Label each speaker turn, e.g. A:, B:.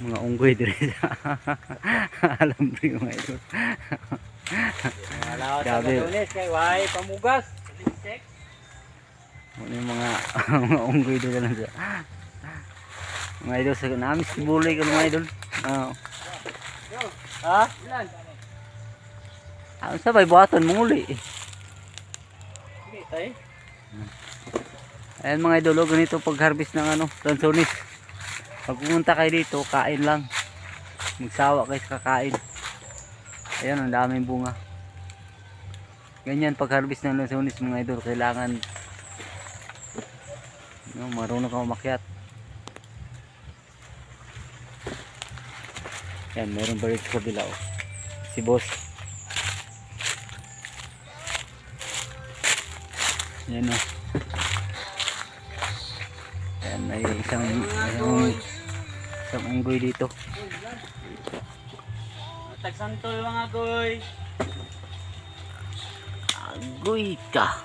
A: Mga unggoy diri sa alambre mga idol. Grabe.
B: Kay way pamugas.
A: Ano yung mga mga unggoy diri lang sa mga idol sa namin si Buloy ka mga idol.
B: Ha?
A: Sabay buhaton muli.
B: Tay.
A: Ayan mga idol, ganito pag-harvest ng lansones. Pag pumunta kayo dito, kain lang. Magsawa kayo sa kakain. Ayan, ang daming bunga. Ganyan pag-harvest ng lansones mga idol, kailangan marunong ka umakyat. Yan, meron ba rin sa kabila oh. Si boss. Yan o. Yan, may isang unggoy dito.
B: Tagsantol mga goy.
A: Agoy ka.